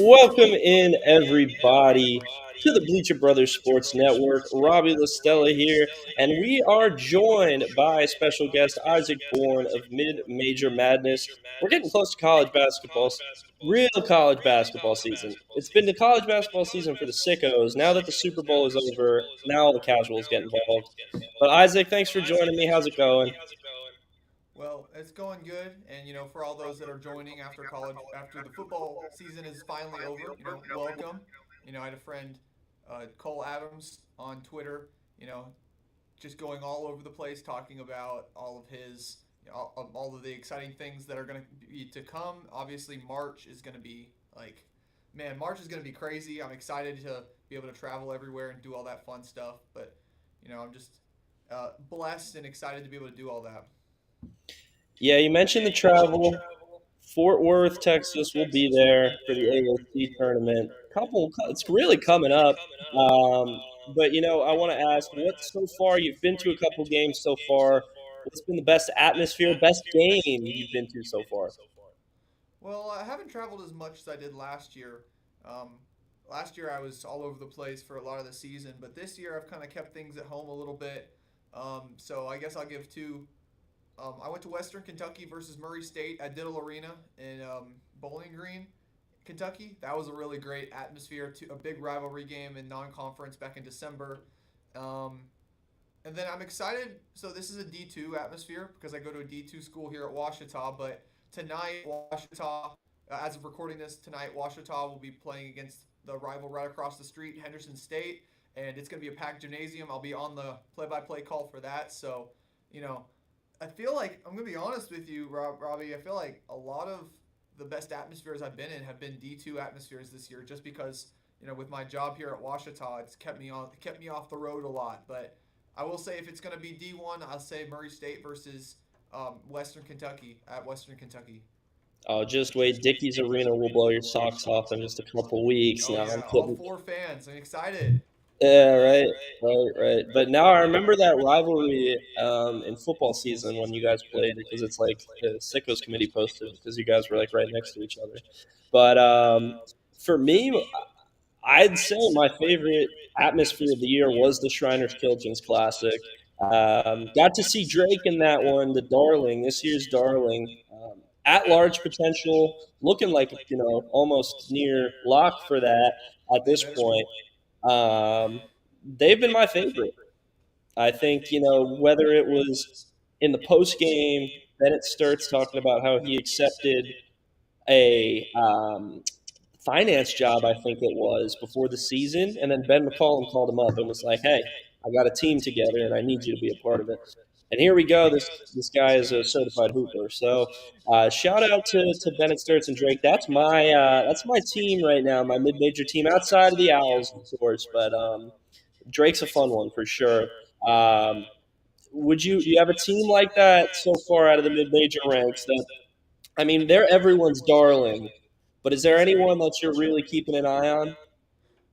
Welcome in, everybody, to the Bleacher Brothers Sports Network. Robbie Lastella here, and we are joined by special guest Isaac Bourne of Mid Major Madness. We're getting close to college basketball, real college basketball season. It's been the college basketball season for the sickos. Now that the Super Bowl is over, now all the casuals get involved. But Isaac, thanks for joining me. How's it going? Well, it's going good, and for all those that are joining after college, after the football season is finally over, welcome. I had a friend, Cole Adams, on Twitter, you know, just going all over the place talking about all of his, all of the exciting things that are going to be to come. Obviously, March is going to be like, man, March is going to be crazy. I'm excited to be able to travel everywhere and do all that fun stuff, but I'm just blessed and excited to be able to do all that. Yeah, you mentioned the travel. Fort Worth, Texas will be there for the AOC tournament. It's really coming up. But I want to ask, what so far? You've been to a couple games so far. What's been the best atmosphere, best game you've been to so far? Well, I haven't traveled as much as I did last year. Um, Last year I was all over the place for a lot of the season, but this year I've kind of kept things at home a little bit. So I guess I'll give two. I went to Western Kentucky versus Murray State at Diddle Arena in Bowling Green, Kentucky. That was a really great atmosphere, a big rivalry game in non-conference back in December. Um, and then I'm excited. So this is a D2 atmosphere because I go to a D2 school here at Washita. But tonight, Washita, as of recording this tonight, Washita will be playing against the rival right across the street, Henderson State, and it's going to be a packed gymnasium. I'll be on the play-by-play call for that. So, you know, I feel like I'm going to be honest with you, Robbie. I feel like a lot of the best atmospheres I've been in have been D2 atmospheres this year, just because with my job here at Washita, it's kept me off the road a lot. But I will say if it's going to be D1, I'll say Murray State versus Western Kentucky at Western Kentucky. Oh, just wait. Dickey's Arena will blow your socks off in just a couple weeks. Oh Now I'm yeah, all kidding. four fans. I'm excited. Yeah, right, right. But now I remember that rivalry in football season when you guys played because it's like the Sickos committee posted because you guys were like right next to each other. But for me, I'd say my favorite atmosphere of the year was the Shriners Kilchins Classic. Got to see Drake in that one, the Darling, this year's Darling. At large potential, looking like almost near lock for that at They this better be. point. They've been my favorite. I think, whether it was in the post game, Bennett Sturts talking about how he accepted a finance job, I think it was, before the season. And then Ben McCollum called him up and was like, hey, I got a team together and I need you to be a part of it. And here we go. This guy is a certified hooper. So shout out to Bennett Sturts and Drake. That's my team right now, my mid major team outside of the Owls, of course. But Drake's a fun one for sure. Um, would you have a team like that so far out of the mid major ranks? That I mean, they're everyone's darling, but is there anyone that you're really keeping an eye on?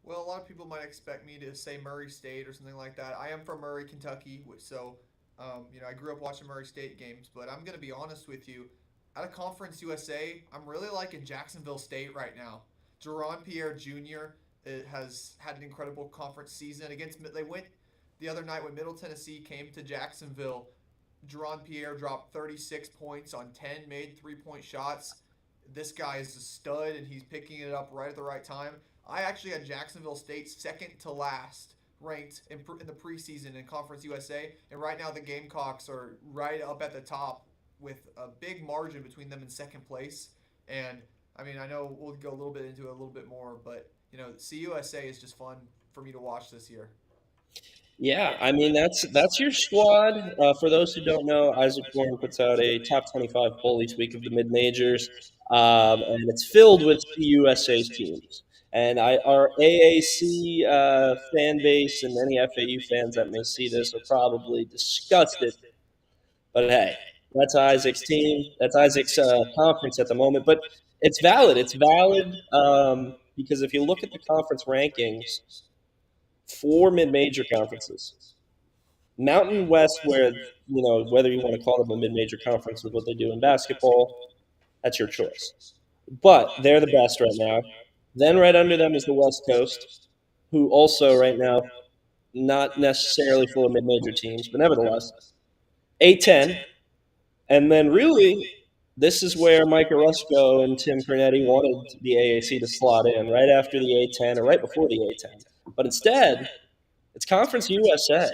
Well, a lot of people might expect me to say Murray State or something like that. I am from Murray, Kentucky, I grew up watching Murray State games. But I'm going to be honest with you. Out of Conference USA, I'm really liking Jacksonville State right now. Jerron Pierre Jr. Has had an incredible conference season against. They went the other night when Middle Tennessee came to Jacksonville. Jerron Pierre dropped 36 points on 10 made 3-point shots. This guy is a stud, and he's picking it up right at the right time. I actually had Jacksonville State second to last ranked in the preseason in Conference USA, and right now the Gamecocks are right up at the top with a big margin between them and second place. And I mean, I know we'll go a little bit into it a little bit more, but CUSA is just fun for me to watch this year. Yeah, I mean that's your squad. For those who don't know, Isaac Bourne puts out a top 25 poll each week of the mid majors, and it's filled with USA's teams. And our AAC fan base and any FAU fans that may see this are probably disgusted. But hey, that's Isaac's team. That's Isaac's conference at the moment. But it's valid. It's valid because if you look at the conference rankings, four mid-major conferences. Mountain West, where whether you want to call them a mid-major conference with what they do in basketball, that's your choice. But they're the best right now. Then right under them is the West Coast, who also right now not necessarily full of mid-major teams, but nevertheless A10. And then really, this is where Mike Orozco and Tim Pernetti wanted the AAC to slot in right after the A10 or right before the A10. But instead, it's Conference USA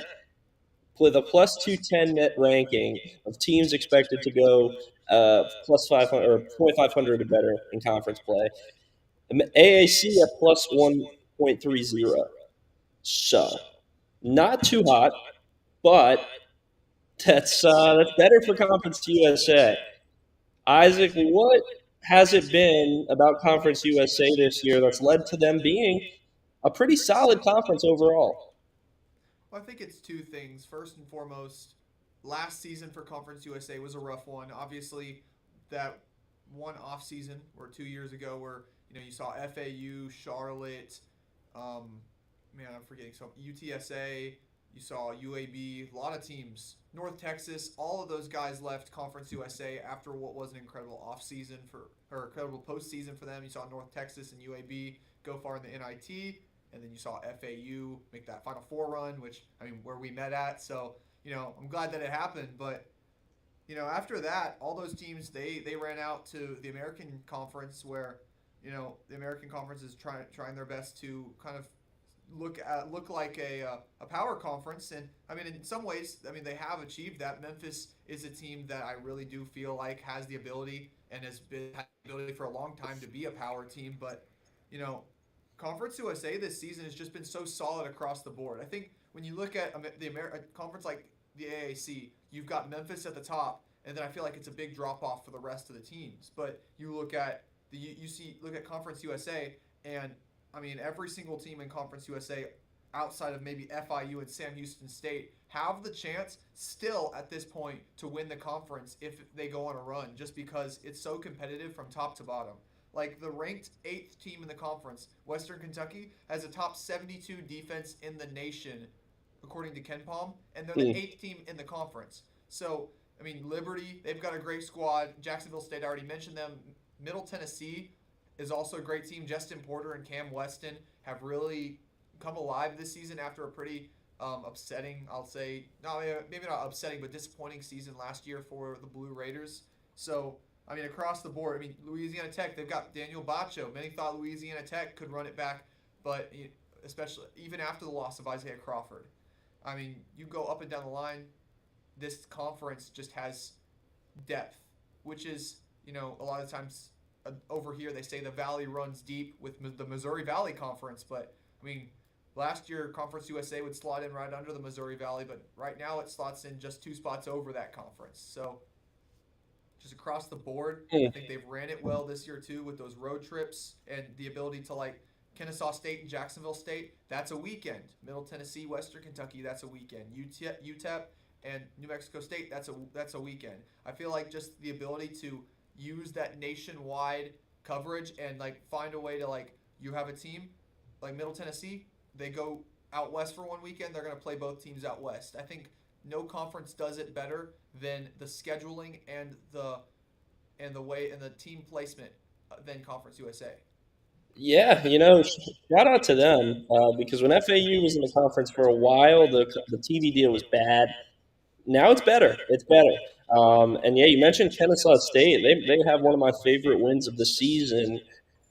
with a plus 210 net ranking of teams expected to go plus 500 or 2,500 or better in conference play. AAC at plus 1.30. So not too hot, but that's better for Conference USA. Isaac, what has it been about Conference USA this year that's led to them being a pretty solid conference overall? Well, I think it's two things. First and foremost, last season for Conference USA was a rough one. Obviously, that one off season or 2 years ago where you saw FAU, Charlotte, um, man, I'm forgetting some UTSA. You saw UAB, a lot of teams. North Texas, all of those guys left Conference USA after what was an incredible offseason for or incredible postseason for them. You saw North Texas and UAB go far in the NIT, and then you saw FAU make that Final Four run, which I mean where we met at. So I'm glad that it happened, but after that, all those teams they ran out to the American Conference, where the American Conference is trying their best to kind of look like a power conference. And I mean, in some ways, I mean they have achieved that. Memphis is a team that I really do feel like has the ability and had the ability for a long time to be a power team. But you know, Conference USA this season has just been so solid across the board. I think when you look at a conference like the AAC, you've got Memphis at the top, and then I feel like it's a big drop off for the rest of the teams. But you look at look at Conference USA, and I mean every single team in Conference USA, outside of maybe FIU and Sam Houston State, have the chance still at this point to win the conference if they go on a run, just because it's so competitive from top to bottom. Like the ranked eighth team in the conference, Western Kentucky, has a top 72 defense in the nation, according to Ken Palm, and they're the Hmm. eighth team in the conference. So, I mean, Liberty, they've got a great squad. Jacksonville State, I already mentioned them. Middle Tennessee is also a great team. Justin Porter and Cam Weston have really come alive this season after a pretty upsetting, I'll say, no, maybe not upsetting, but disappointing season last year for the Blue Raiders. So, I mean, across the board, I mean, Louisiana Tech, they've got Daniel Bacho. Many thought Louisiana Tech could run it back, but especially even after the loss of Isaiah Crawford. I mean, you go up and down the line, this conference just has depth, which is, a lot of times over here they say the Valley runs deep with the Missouri Valley Conference, but I mean, last year Conference USA would slot in right under the Missouri Valley, but right now it slots in just two spots over that conference. So just across the board, I Hmm. think they've ran it well this year too with those road trips and the ability to like Kennesaw State and Jacksonville State. That's a weekend. Middle Tennessee, Western Kentucky. That's a weekend. UTEP and New Mexico State. That's a weekend. I feel like just the ability to use that nationwide coverage and like find a way to like you have a team like Middle Tennessee. They go out west for one weekend. They're going to play both teams out west. I think no conference does it better than the scheduling and the way and the team placement than Conference USA. Yeah, shout out to them because when FAU was in the conference for a while, the TV deal was bad. Now it's better. It's better. And yeah, you mentioned Kennesaw State. They have one of my favorite wins of the season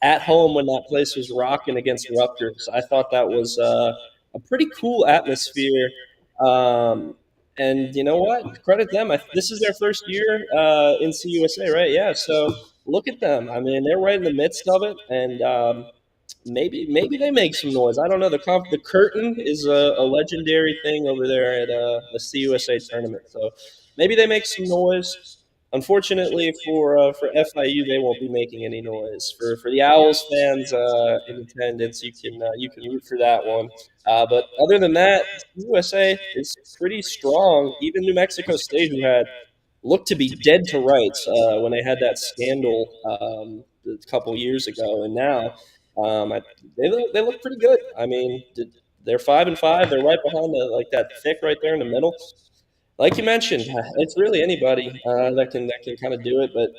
at home when that place was rocking against Rutgers. I thought that was a pretty cool atmosphere. Um, and you know what? Credit them. This is their first year in CUSA, right? Yeah. So look at them. I mean, they're right in the midst of it, and maybe they make some noise. I don't know. The curtain is a legendary thing over there at the CUSA tournament, so maybe they make some noise. Unfortunately for FIU, they won't be making any noise. For the Owls fans in attendance, you can root for that one. But other than that, USA is pretty strong. Even New Mexico State, who had looked to be dead to rights when they had that scandal a couple years ago, and now they look pretty good. I mean, they're 5-5. They're right behind like that thick right there in the middle. Like you mentioned, it's really anybody that can kind of do it. But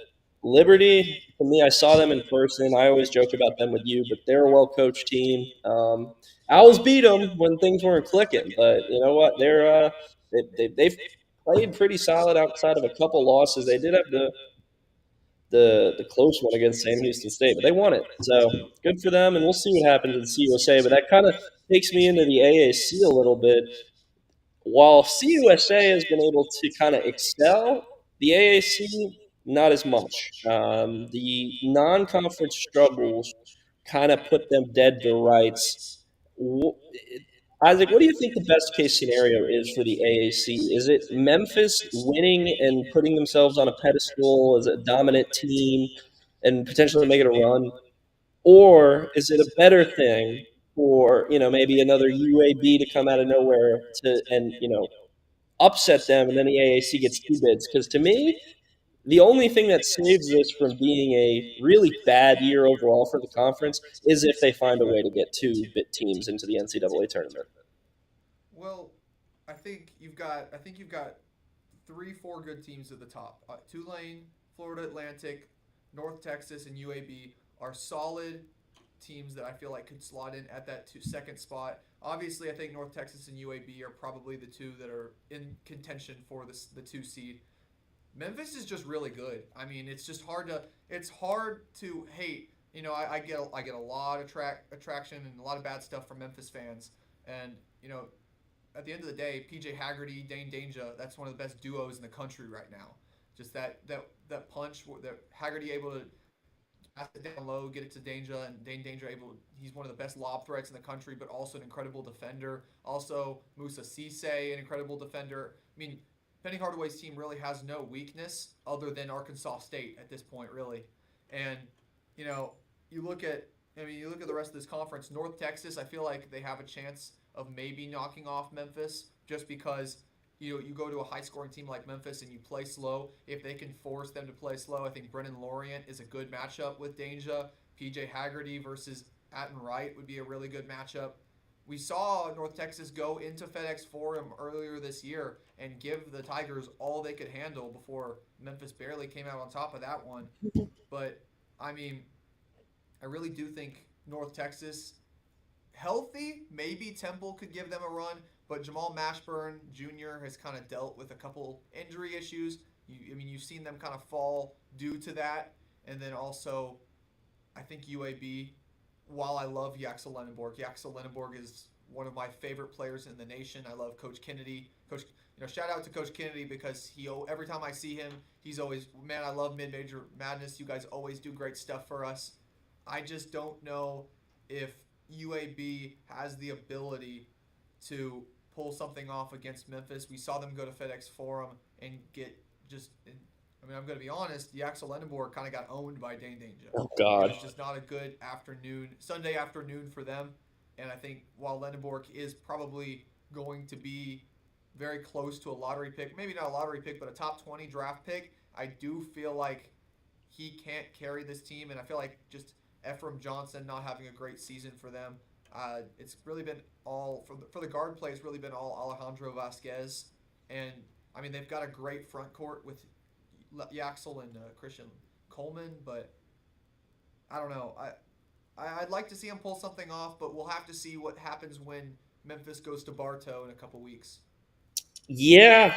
Liberty, to me, I saw them in person. I always joke about them with you, but they're a well coached team. Owls beat them when things weren't clicking, but you know what? They've played pretty solid outside of a couple losses. They did have the close one against Sam Houston State, but they won it. So good for them, and we'll see what happens in CUSA. But that kind of takes me into the AAC a little bit. While CUSA has been able to kind of excel, the AAC not as much. The non-conference struggles kind of put them dead to rights. Isaac, what do you think the best case scenario is for the AAC? Is it Memphis winning and putting themselves on a pedestal as a dominant team and potentially making a run? Or is it a better thing for, maybe another UAB to come out of nowhere and upset them, and then the AAC gets two bids? Because to me, the only thing that saves this from being a really bad year overall for the conference is if they find a way to get two bit teams into the NCAA tournament. Well, I think you've got three, four good teams at the top. Tulane, Florida Atlantic, North Texas, and UAB are solid teams that I feel like could slot in at that second spot. Obviously, I think North Texas and UAB are probably the two that are in contention for the two seed. Memphis is just really good. I mean, it's hard to hate. I get a lot of attraction and a lot of bad stuff from Memphis fans, and at the end of the day, PJ Haggerty, Dane Danger, that's one of the best duos in the country right now. Just that punch that Haggerty able to pass it down low, get it to Danger, and Dane Danger he's one of the best lob threats in the country, but also an incredible defender. Also, Musa Cisse, an incredible defender. I mean, Penny Hardaway's team really has no weakness other than Arkansas State at this point, really. And you know, you look at you look at the rest of this conference. North Texas, I feel like they have a chance of maybe knocking off Memphis just because you go to a high scoring team like Memphis and you play slow. If they can force them to play slow, I think Brennan Lorient is a good matchup with Danger. PJ Haggerty versus Atten Wright would be a really good matchup. We saw North Texas go into FedEx Forum earlier this year and give the Tigers all they could handle before Memphis barely came out on top of that one. But I mean, I really do think North Texas healthy, maybe Temple could give them a run, but Jamal Mashburn Jr. has kind of dealt with a couple injury issues. You've seen them kind of fall due to that, and then also, I think UAB. While I love Yaxel Lenneborg is one of my favorite players in the nation. I love Coach Kennedy. Shout out to Coach Kennedy because every time I see him, he's always, man, I love Mid Major Madness. You guys always do great stuff for us. I just don't know if UAB has the ability to pull something off against Memphis. We saw them go to FedEx Forum and get just. I'm going to be honest. Yaxel Lenneborg kind of got owned by Dane Danger. Oh It God. was just not a good Sunday afternoon for them. And I think while Lenneborg is probably going to be very close to a lottery pick, maybe not a lottery pick, but a top 20 draft pick, I do feel like he can't carry this team. And I feel like just Ephraim Johnson not having a great season for them. It's really been all for the guard play. It's really been all Alejandro Vasquez, and they've got a great front court with Yaxel and Christian Coleman, but I don't know. I'd like to see him pull something off, but we'll have to see what happens when Memphis goes to Bartow in a couple weeks. Yeah,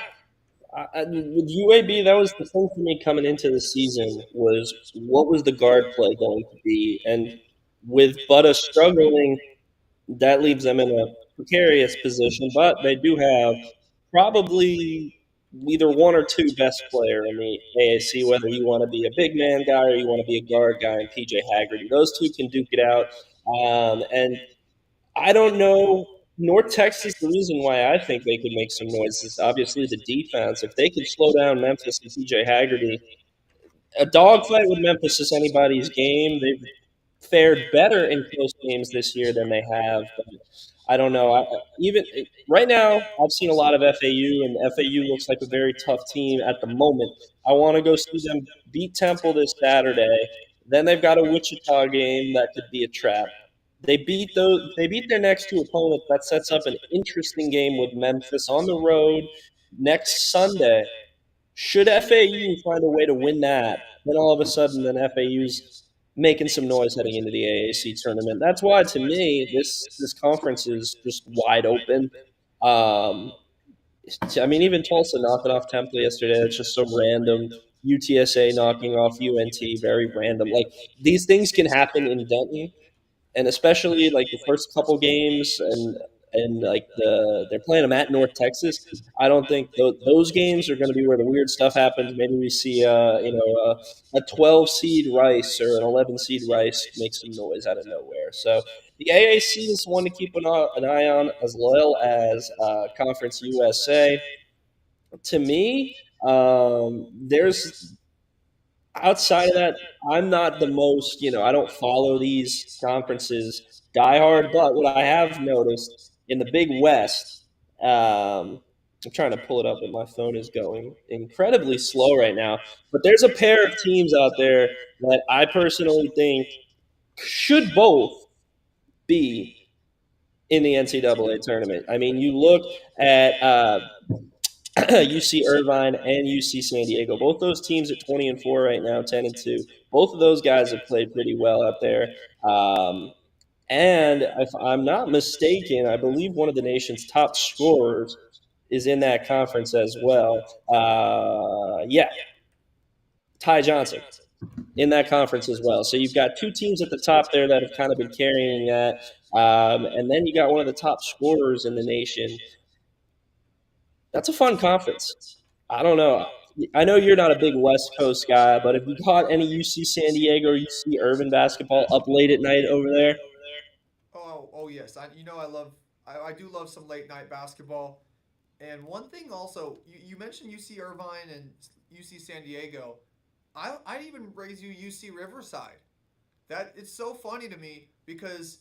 with UAB, that was the thing for me coming into the season was what was the guard play going to be, and with Butta struggling, that leaves them in a precarious position. But they do have probably either one or two best player in the AAC, whether you want to be a big man guy or you want to be a guard guy, and PJ Haggerty. Those two can duke it out. And I don't know. North Texas, the reason why I think they could make some noise is obviously the defense. If they could slow down Memphis and PJ Haggerty, a dogfight with Memphis is anybody's game. They've fared better in close games this year than they have. But I don't know. Even right now, I've seen a lot of FAU, and FAU looks like a very tough team at the moment. I want to go see them beat Temple this Saturday. Then they've got a Wichita game that could be a trap. They beat those. They beat their next two opponents. That sets up an interesting game with Memphis on the road next Sunday. Should FAU find a way to win that, then all of a sudden, then FAU's making some noise heading into the AAC tournament. That's why, to me, this conference is just wide open. Um, I mean, even Tulsa knocking off Temple yesterday. That's just so random. UTSA knocking off UNT, very random. Like these things can happen in Denton, and especially like the first couple games and like they're playing them at North Texas. I don't think those games are going to be where the weird stuff happens. Maybe we see a 12 seed Rice or an 11 seed Rice make some noise out of nowhere. So the AAC is one to keep an eye on, as well as Conference USA. To me, there's outside of that, I'm not the most, I don't follow these conferences diehard, but what I have noticed in the Big West, I'm trying to pull it up, but my phone is going incredibly slow right now. But there's a pair of teams out there that I personally think should both be in the NCAA tournament. I mean, you look at UC Irvine and UC San Diego. Both those teams at 20-4 right now, 10-2. Both of those guys have played pretty well out there. And if I'm not mistaken, I believe one of the nation's top scorers is in that conference as well. Yeah, Ty Johnson in that conference as well. So you've got two teams at the top there that have kind of been carrying that. And then you got one of the top scorers in the nation. That's a fun conference. I don't know. I know you're not a big West Coast guy, but have you caught any UC San Diego or UC Irvine basketball up late at night over there? Oh yes. I do love some late night basketball. And one thing also, you mentioned UC Irvine and UC San Diego. I'd even raise you UC Riverside. That it's so funny to me because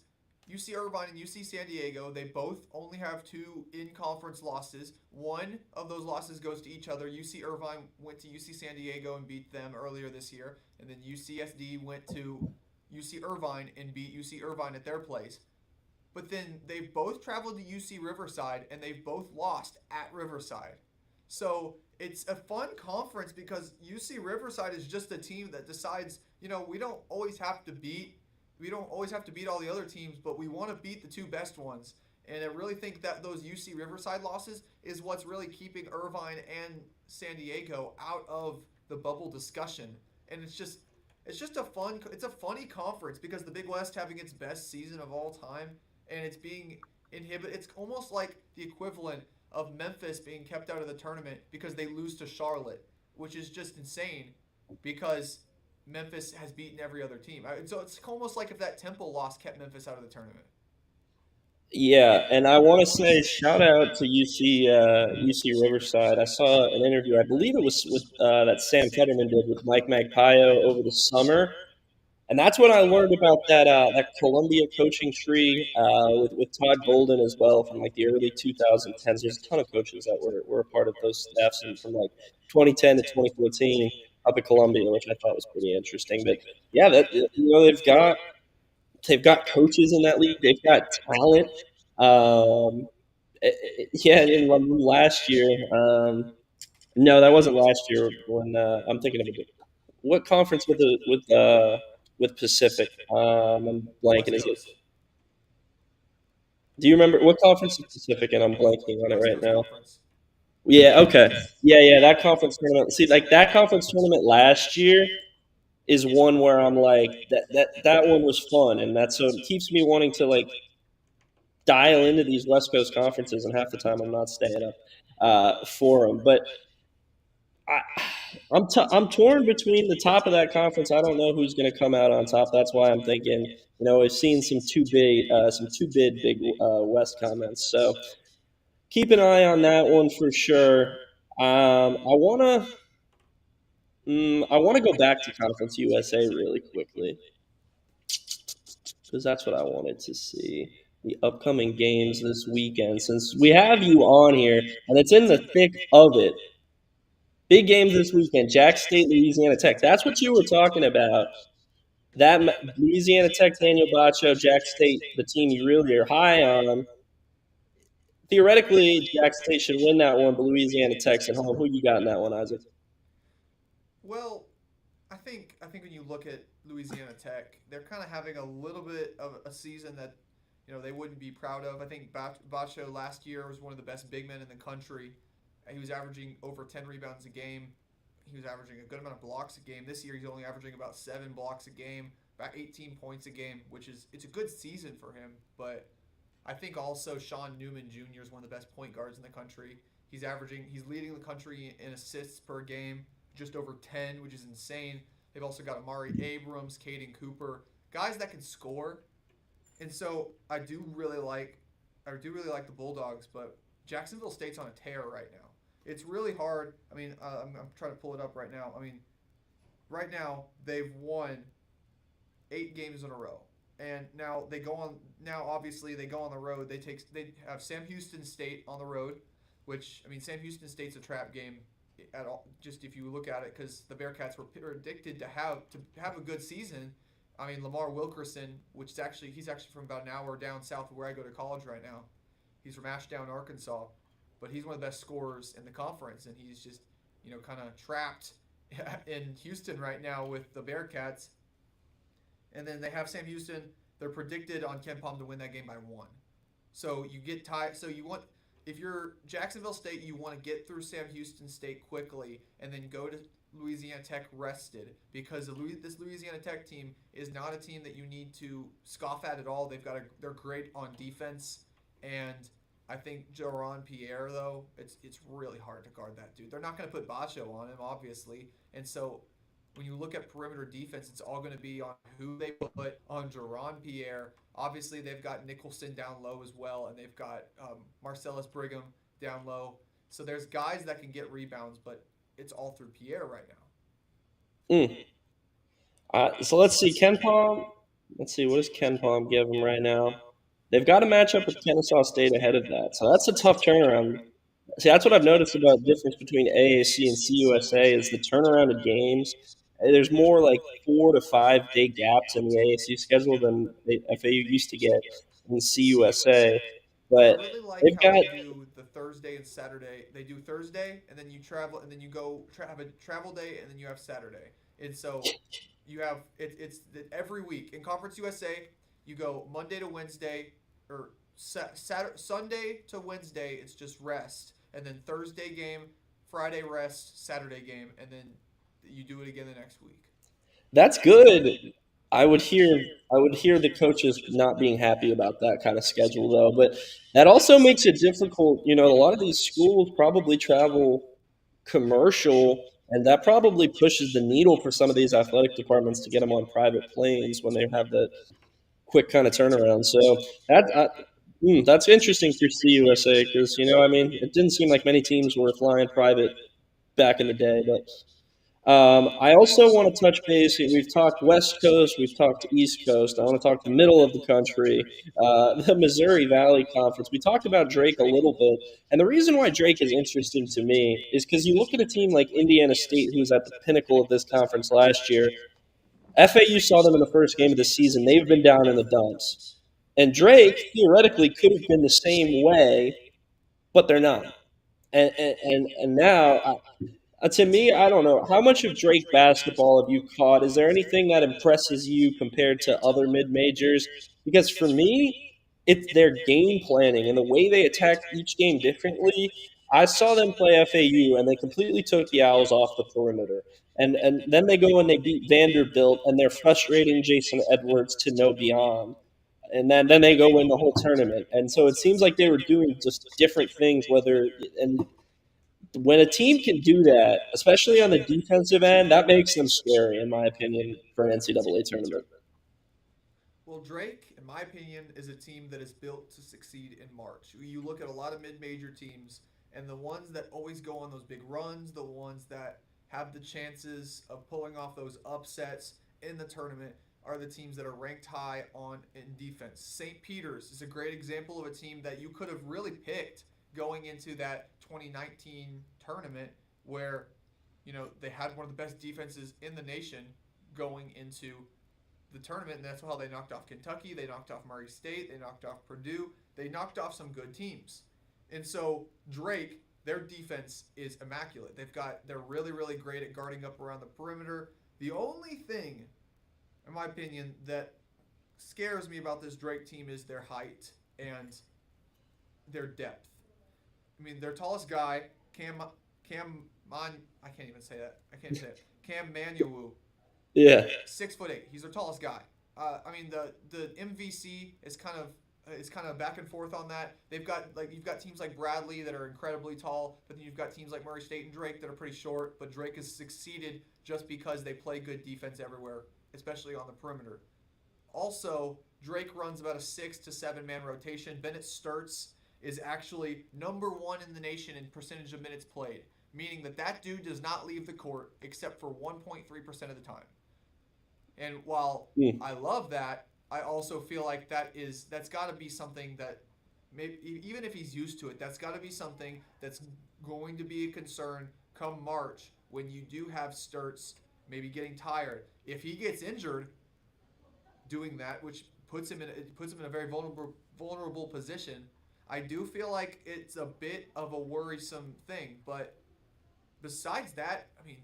UC Irvine and UC San Diego, they both only have two in-conference losses. One of those losses goes to each other. UC Irvine went to UC San Diego and beat them earlier this year, and then UCSD went to UC Irvine and beat UC Irvine at their place. But then they've both traveled to UC Riverside and they've both lost at Riverside. So it's a fun conference because UC Riverside is just a team that decides, we don't always have to beat all the other teams, but we want to beat the two best ones. And I really think that those UC Riverside losses is what's really keeping Irvine and San Diego out of the bubble discussion. And it's a funny conference because the Big West having its best season of all time and it's being inhibited. It's almost like the equivalent of Memphis being kept out of the tournament because they lose to Charlotte, which is just insane because Memphis has beaten every other team. So it's almost like if that Temple loss kept Memphis out of the tournament. Yeah, and I want to say shout out to UC Riverside. I saw an interview, I believe it was with that Sam Fetterman did with Mike Magpio over the summer, and that's when I learned about that Columbia coaching tree with Todd Golden as well from like the early 2010s. There's a ton of coaches that were a part of those staffs and from like 2010 to 2014 up at Columbia, which I thought was pretty interesting. But yeah, they've got coaches in that league. They've got talent. Yeah, in last year. No, that wasn't last year. When I'm thinking of a what conference with Pacific? I'm blanking. West Is it? Coast. Do you remember what conference is Pacific? And I'm blanking on it West right Coast now. Conference. Yeah. Okay. Yeah. That conference tournament. See, like that conference tournament last year is one where I'm like that one was fun, and that's so it keeps me wanting to like dial into these West Coast conferences, and half the time I'm not staying up for them. But I, I'm torn between the top of that conference. I don't know who's going to come out on top. That's why I'm thinking. We've seen some too big West comments. So keep an eye on that one for sure. I wanna go back to Conference USA really quickly because that's what I wanted to see. The upcoming games this weekend, since we have you on here and it's in the thick of it. Big games this weekend: Jack State, Louisiana Tech. That's what you were talking about. That Louisiana Tech, Daniel Bacho, Jack State, the team you really are high on. Theoretically, Jack State should win that one, but Louisiana Tech's at home. Who you got in that one, Isaac? Well, I think think when you look at Louisiana Tech, they're kind of having a little bit of a season that they wouldn't be proud of. I think Bacho last year was one of the best big men in the country. He was averaging over 10 rebounds a game. He was averaging a good amount of blocks a game. This year he's only averaging about 7 blocks a game, about 18 points a game, which is it's a good season for him. But I think also Sean Newman Jr. is one of the best point guards in the country. He's leading the country in assists per game, just over 10, which is insane. They've also got Amari Abrams, Caden Cooper, guys that can score. And so I do really like the Bulldogs, but Jacksonville State's on a tear right now. It's really hard. I mean, I'm trying to pull it up right now. I mean, right now they've won 8 games in a row, and now they go on. Now, obviously, they go on the road. They have Sam Houston State on the road, which I mean, Sam Houston State's a trap game at all. Just if you look at it, because the Bearcats were predicted to have a good season. I mean, Lamar Wilkerson, he's actually from about an hour down south of where I go to college right now. He's from Ashdown, Arkansas, but he's one of the best scorers in the conference, and he's just kind of trapped in Houston right now with the Bearcats. And then they have Sam Houston. They're predicted on Ken Palm to win that game by 1. So you get tied. So if you're Jacksonville State, you want to get through Sam Houston State quickly and then go to Louisiana Tech rested, because this Louisiana Tech team is not a team that you need to scoff at all. They're great on defense, and I think Joran Pierre, though, it's really hard to guard that dude. They're not going to put Bacho on him, obviously, and so when you look at perimeter defense, it's all going to be on who they put on Joran Pierre. Obviously, they've got Nicholson down low as well, and they've got Marcellus Brigham down low. So there's guys that can get rebounds, but it's all through Pierre right now. Mm. So let's see, Ken Palm. Let's see, what does Ken Palm give them right now? They've got to match up with Kennesaw State ahead of that, so that's a tough turnaround. See, that's what I've noticed about the difference between AAC and CUSA is the turnaround of games. There's more like 4 to 5 day gaps in the AAC schedule than FAU used to get in CUSA. I But really like they've how got they do the Thursday and Saturday. They do Thursday, and then you travel, and then you go have a travel day, and then you have Saturday. And so you have every week in Conference USA. You go Monday to Wednesday, or Sunday to Wednesday. It's just rest, and then Thursday game, Friday rest, Saturday game, and then you do it again the next week. That's good. I would hear the coaches not being happy about that kind of schedule though, but that also makes it difficult. A lot of these schools probably travel commercial, and that probably pushes the needle for some of these athletic departments to get them on private planes when they have that quick kind of turnaround. So that's interesting for CUSA because I mean, it didn't seem like many teams were flying private back in the day, but I also want to touch base. We've talked West Coast, we've talked East Coast. I want to talk the middle of the country, the Missouri Valley Conference. We talked about Drake a little bit, and the reason why Drake is interesting to me is because you look at a team like Indiana State, who was at the pinnacle of this conference last year. FAU saw them in the first game of the season. They've been down in the dumps, and Drake theoretically could have been the same way, but they're not. And now to me, I don't know. How much of Drake basketball have you caught? Is there anything that impresses you compared to other mid majors? Because for me, it's their game planning and the way they attack each game differently. I saw them play FAU, and they completely took the Owls off the perimeter. And then they go and they beat Vanderbilt, and they're frustrating Jason Edwards to no beyond. And then they go win the whole tournament. And so it seems like they were doing just different things, and when a team can do that, especially on the defensive end, that makes them scary, in my opinion, for an NCAA tournament. Well, Drake, in my opinion, is a team that is built to succeed in March. You look at a lot of mid-major teams, and the ones that always go on those big runs, the ones that have the chances of pulling off those upsets in the tournament, are the teams that are ranked high on in defense. St. Peter's is a great example of a team that you could have really picked going into that 2019 tournament, where they had one of the best defenses in the nation going into the tournament, and that's how they knocked off Kentucky, they knocked off Murray State, they knocked off Purdue, they knocked off some good teams. And so Drake, their defense is immaculate. They're really, really great at guarding up around the perimeter. The only thing, in my opinion, that scares me about this Drake team is their height and their depth. I mean, their tallest guy, Cam Mon, I can't even say that. I can't say it. Cam Manuwu, Yeah. 6'8". He's their tallest guy. I mean, the MVC is kind of back and forth on that. They've got like you've got teams like Bradley that are incredibly tall, but then you've got teams like Murray State and Drake that are pretty short. But Drake has succeeded just because they play good defense everywhere, especially on the perimeter. Also, Drake runs about a 6 to 7 man rotation. Bennett Sturts is actually number one in the nation in percentage of minutes played, meaning that dude does not leave the court except for 1.3% of the time. And while Mm. I love that, I also feel like that's got to be something that maybe even if he's used to it, that's got to be something that's going to be a concern come March when you do have Sturts maybe getting tired. If he gets injured, doing that, which puts him in a very vulnerable position. I do feel like it's a bit of a worrisome thing, but besides that, I mean,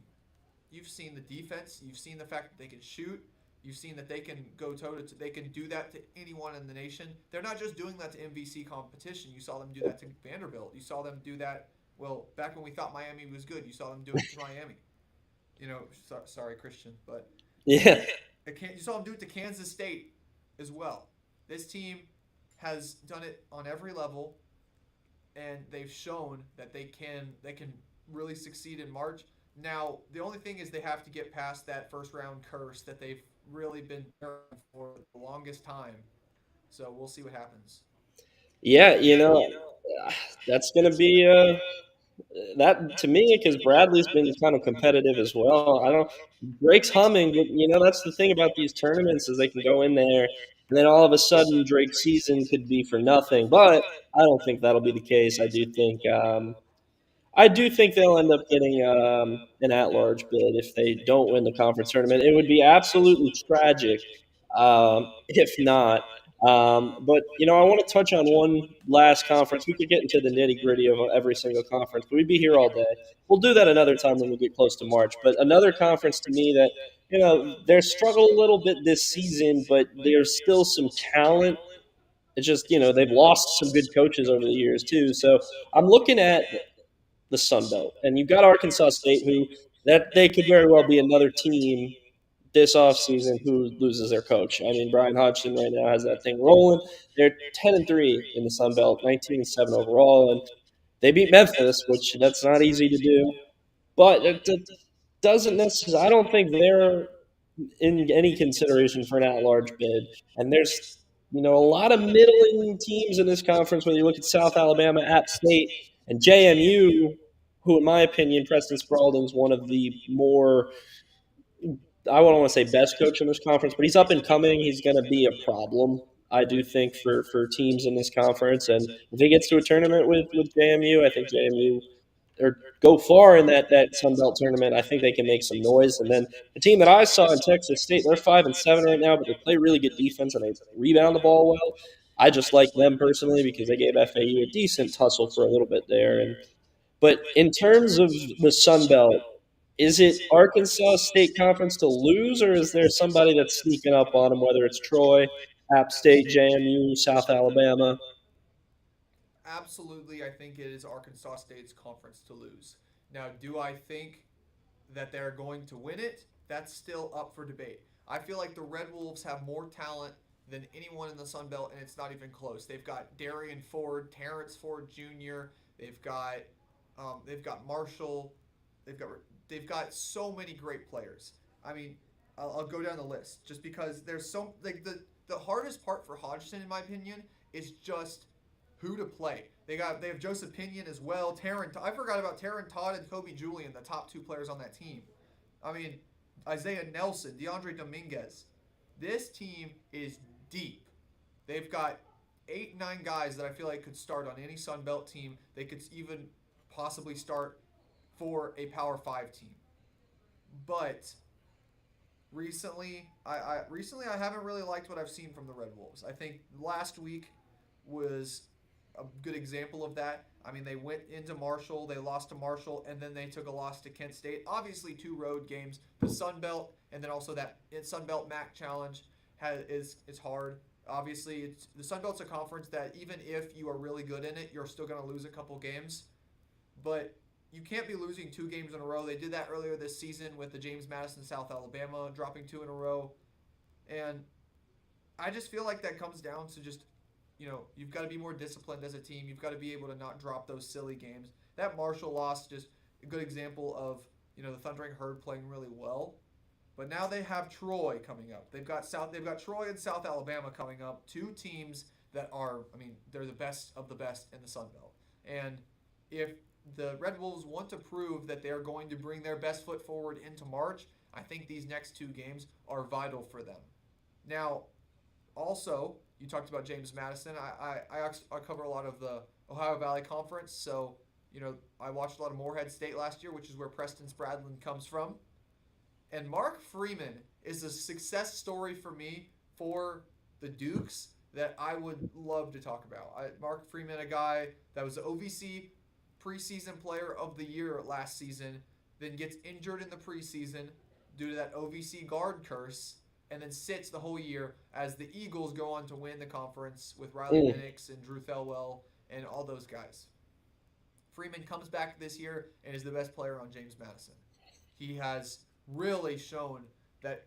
you've seen the defense, you've seen the fact that they can shoot, you've seen that they can go toe to they can do that to anyone in the nation. They're not just doing that to MVC competition. You saw them do that to Vanderbilt. You saw them do that. Well, back when we thought Miami was good, you saw them do it to Miami. Sorry, Christian, but Yeah. you saw them do it to Kansas State as well. This team has done it on every level, and they've shown that they can really succeed in March. Now, the only thing is they have to get past that first round curse that they've really been for the longest time. So we'll see what happens. Yeah, that's going to be that to me because Bradley's been kind of competitive as well. I don't Drake's humming, but that's the thing about these tournaments is they can go in there and then all of a sudden Drake's season could be for nothing. But I don't think that'll be the case. I do think they'll end up getting an at-large bid if they don't win the conference tournament. It would be absolutely tragic if not. But I want to touch on one last conference. We could get into the nitty-gritty of every single conference, but we'd be here all day. We'll do that another time when we get close to March. But another conference to me that they're struggled a little bit this season, but there's still some talent. It's just they've lost some good coaches over the years too. So I'm looking at the Sun Belt. And you've got Arkansas State, who that they could very well be another team this offseason who loses their coach. I mean, Brian Hodgson right now has that thing rolling. They're 10-3 in the Sun Belt, 19-7 overall, and they beat Memphis, which that's not easy to do. But it doesn't necessarily. I don't think they're in any consideration for an at-large bid. And there's a lot of middling teams in this conference. Whether you look at South Alabama, App State, and JMU, who, in my opinion, Preston Spalding's one of the more I wouldn't want to say best coach in this conference, but he's up and coming. He's going to be a problem, I do think, for teams in this conference. And if he gets to a tournament with JMU, I think JMU or go far in that Sun Belt tournament. I think they can make some noise. And then the team that I saw in Texas State, they're 5-7 right now, but they play really good defense and they rebound the ball well. I just like them personally because they gave FAU a decent tussle for a little bit there. But in terms of the Sun Belt, is it Arkansas State Conference to lose, or is there somebody that's sneaking up on them, whether it's Troy, App State, JMU, South Alabama? Absolutely, I think it is Arkansas State's conference to lose. Now, do I think that they're going to win it? That's still up for debate. I feel like the Red Wolves have more talent than anyone in the Sun Belt, and it's not even close. They've got Darian Ford, Terrence Ford Jr. They've got Marshall. They've got they've got so many great players. I mean, I'll go down the list just because there's so like the hardest part for Hodgson, in my opinion, is just who to play. They have Joseph Pinion as well. I forgot about Taryn Todd and Kobe Julian, the top two players on that team. I mean, Isaiah Nelson, DeAndre Dominguez. This team is deep. They've got 8, 9 guys that I feel like could start on any Sun Belt team. They could even possibly start for a Power Five team. But recently I haven't really liked what I've seen from the Red Wolves. I think last week was a good example of that. I mean, they went into Marshall, they lost to Marshall, and then they took a loss to Kent State. Obviously, two road games, the Sun Belt, and then also that Sun Belt MAC challenge is hard. Obviously, the Sun Belt's a conference that even if you are really good in it, you're still going to lose a couple games. But you can't be losing two games in a row. They did that earlier this season with the James Madison South Alabama dropping two in a row. And I just feel like that comes down to just, you've got to be more disciplined as a team. You've got to be able to not drop those silly games. That Marshall loss, just a good example of, the Thundering Herd playing really well. But now they have Troy coming up. They've got Troy and South Alabama coming up. Two teams that are, they're the best of the best in the Sun Belt. And if the Red Wolves want to prove that they're going to bring their best foot forward into March, I think these next two games are vital for them. Now, also, you talked about James Madison. I cover a lot of the Ohio Valley Conference, so I watched a lot of Morehead State last year, which is where Preston Spradlin comes from. And Mark Freeman is a success story for me for the Dukes that I would love to talk about. Mark Freeman, a guy that was the OVC preseason player of the year last season, then gets injured in the preseason due to that OVC guard curse, and then sits the whole year as the Eagles go on to win the conference with Riley Minix and Drew Thelwell and all those guys. Freeman comes back this year and is the best player on James Madison. He has really shown that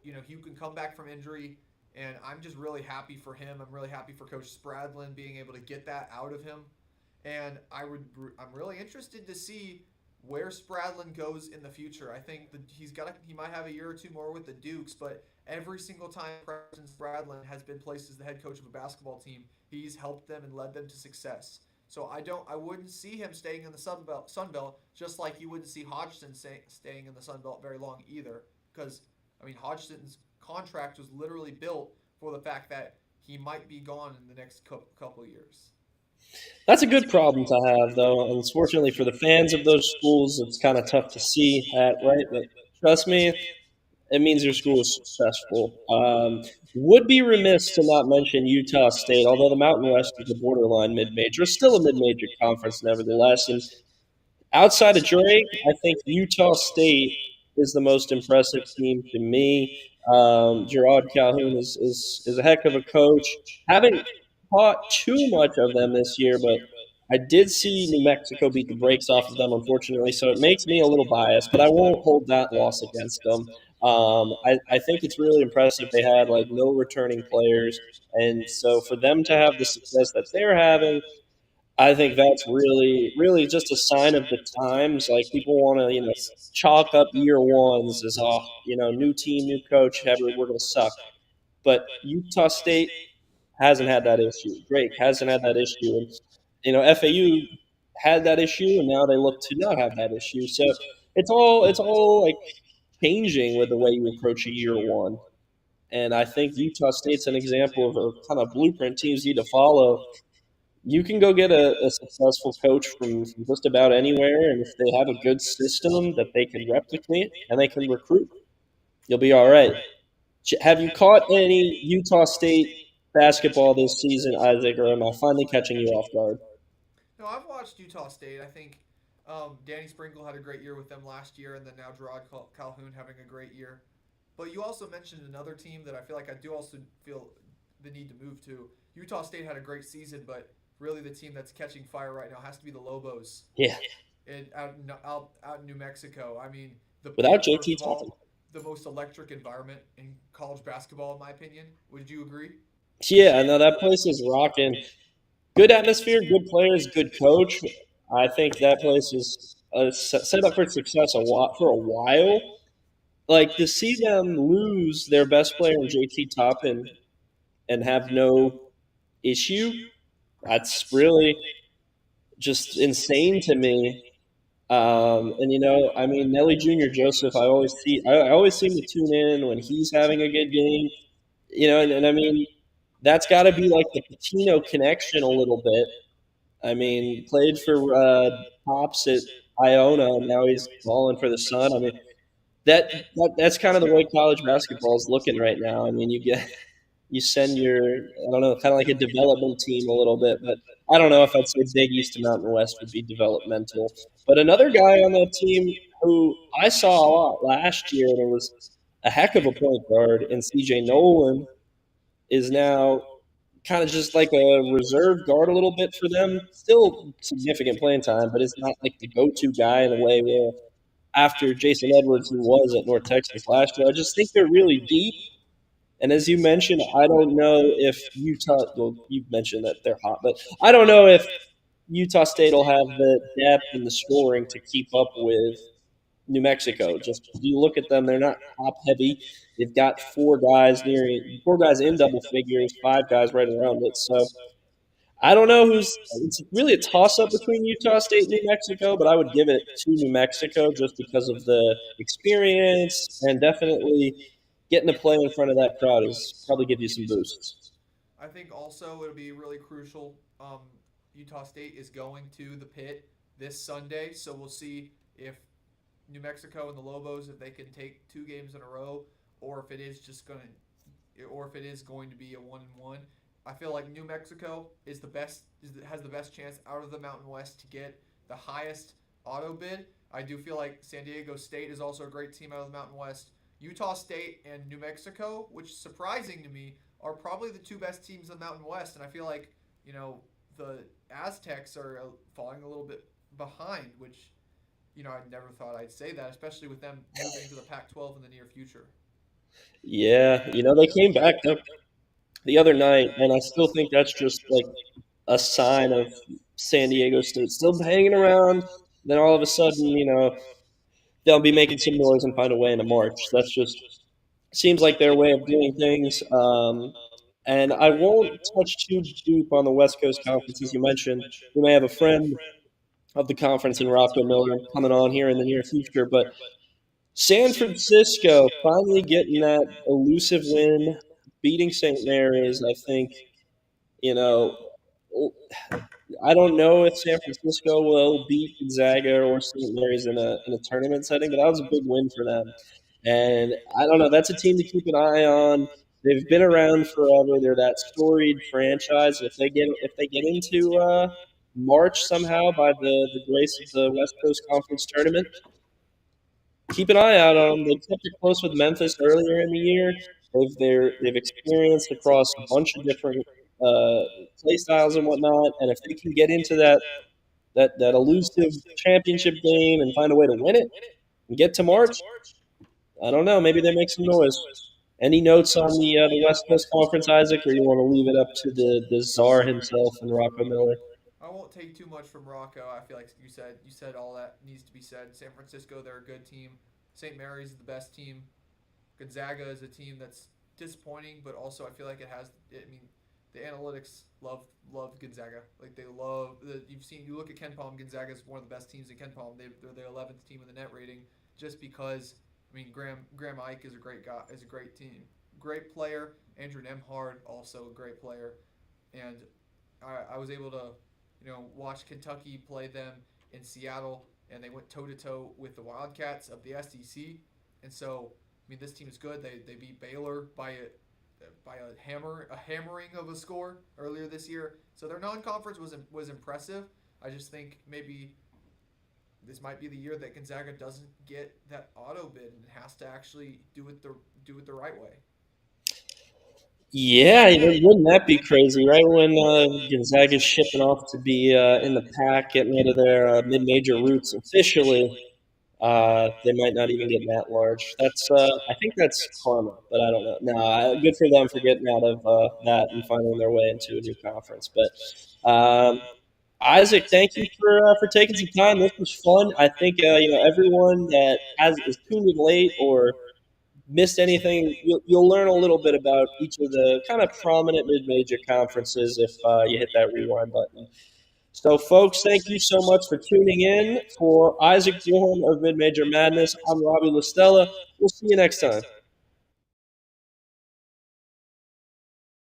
you can come back from injury, and I'm just really happy for him. I'm really happy for Coach Spradlin being able to get that out of him, and I'm really interested to see where Spradlin goes in the future. I think that he might have a year or two more with the Dukes, but every single time Preston Spradlin has been placed as the head coach of a basketball team, he's helped them and led them to success. So I wouldn't see him staying in the Sun Belt, just like you wouldn't see Hodgson staying in the Sun Belt very long either. Because, Hodgson's contract was literally built for the fact that he might be gone in the next couple of years. That's a good problem to have, though. Unfortunately, for the fans of those schools, it's kind of tough to see that, right? But trust me, it means your school is successful. Would be remiss to not mention Utah State, although the Mountain West is a borderline mid-major, it's still a mid-major conference nevertheless. And outside of Drake, I think Utah State is the most impressive team to me. Gerard Calhoun is a heck of a coach. Haven't caught too much of them this year, but I did see New Mexico beat the brakes off of them, unfortunately, so it makes me a little biased, but I won't hold that loss against them. I think it's really impressive. They had like no returning players, and so for them to have the success that they're having, I think that's really, really just a sign of the times. Like people want to, chalk up year ones as, new team, new coach, we're going to suck. But Utah State hasn't had that issue. Drake hasn't had that issue, and FAU had that issue, and now they look to not have that issue. So it's all like changing with the way you approach a year one. And I think Utah State's an example of a kind of blueprint teams need to follow. You can go get a successful coach from just about anywhere, and if they have a good system that they can replicate and they can recruit, you'll be all right. Have you caught any Utah State basketball this season, Isaac, or am I finally catching you off guard? No, I've watched Utah State. I think Danny Sprinkle had a great year with them last year, and then now Gerard Calhoun having a great year. But you also mentioned another team that I feel like I do also feel the need to move to. Utah State had a great season, but really the team that's catching fire right now has to be the Lobos. Yeah. Out in New Mexico. Without JT Toppin. The most electric environment in college basketball, in my opinion. Would you agree? Yeah, no, that place is rocking. Good atmosphere, good players, good coach. I think that place is set up for success for a while. Like to see them lose their best player in JT Toppin and have no issue, that's really just insane to me. Nelly Jr. Joseph, I always seem to tune in when he's having a good game. That's got to be like the Patino connection a little bit. Played for Pops at Iona, and now he's balling for the Sun. That's kind of the way college basketball is looking right now. You send your, I don't know, kind of like a development team a little bit, but I don't know if I'd say Big East to Mountain West would be developmental. But another guy on that team who I saw a lot last year, and it was a heck of a point guard, and CJ Nolan is now kind of just like a reserve guard a little bit for them. Still significant playing time, but it's not like the go-to guy in a way where after Jason Edwards, who was at North Texas last year, I just think they're really deep. And as you mentioned, I don't know if Utah. Well, you mentioned that they're hot, but I don't know if Utah State will have the depth and the scoring to keep up with New Mexico. Just you look at them; they're not top heavy. They've got four guys in double figures, five guys right around it. So I don't know who's. It's really a toss up between Utah State and New Mexico, but I would give it to New Mexico just because of the experience and definitely getting to play in front of that crowd is probably give you some boosts. I think also it'll be really crucial. Utah State is going to the pit this Sunday, so we'll see if New Mexico and the Lobos, if they can take 2 games in a row, or if it is just or if it is going to be a 1-1. I feel like New Mexico has the best chance out of the Mountain West to get the highest auto bid. I do feel like San Diego State is also a great team out of the Mountain West. Utah State and New Mexico, which is surprising to me, are probably the 2 best teams in the Mountain West, and I feel like the Aztecs are falling a little bit behind, which I never thought I'd say that, especially with them moving to the Pac-12 in the near future. Yeah, they came back the other night, and I still think that's just like a sign of San Diego State still hanging around. Then all of a sudden, they'll be making some noise and find a way into March. That's just seems like their way of doing things. And I won't touch too deep on the West Coast Conference, as you mentioned. We may have a friend of the conference in Rocco Miller coming on here in the near future, but San Francisco finally getting that elusive win, beating St. Mary's. I think you know I don't know if San Francisco will beat Gonzaga or St. Mary's in a tournament setting, but that was a big win for them. And I don't know, that's a team to keep an eye on. They've been around forever. They're that storied franchise. If they get into March somehow by the grace of the West Coast Conference tournament, keep an eye out on them. They kept it close with Memphis earlier in the year. They've experienced across a bunch of different uh, play styles and whatnot, and if they can get into that elusive championship game and find a way to win it and get to March, I don't know. Maybe they make some noise. Any notes on the West Coast Conference, Isaac, or you want to leave it up to the czar himself and Rocco Miller? I won't take too much from Rocco. I feel like you said all that needs to be said. San Francisco, they're a good team. St. Mary's is the best team. Gonzaga is a team that's disappointing, but also I feel like it has. I mean, the analytics love Gonzaga. Like they love. You look at Ken Palm. Gonzaga is one of the best teams in Ken Palm. They're the 11th team in the net rating, just because. I mean, Graham Ike is a great guy. Is a great team, great player. Andrew Nemhard also a great player, and I was able to watch Kentucky play them in Seattle, and they went toe to toe with the Wildcats of the SEC. And so, I mean, this team is good. They beat Baylor by a hammering of a score earlier this year. So their non-conference was impressive. I just think maybe this might be the year that Gonzaga doesn't get that auto bid and has to actually do it the right way. Yeah, wouldn't that be crazy, right? When Gonzaga's shipping off to be in the pack, getting rid of their mid-major roots officially, they might not even get that large. I think that's karma, but I don't know. No, good for them for getting out of that and finding their way into a new conference. But Isaac, thank you for taking some time. This was fun. I think everyone that has is tuned in late or missed anything, you'll learn a little bit about each of the kind of prominent mid-major conferences if you hit that rewind button. So, folks, thank you so much for tuning in. For Isaac Bourne of Mid Major Madness, I'm Robbie Lastella. We'll see you next time.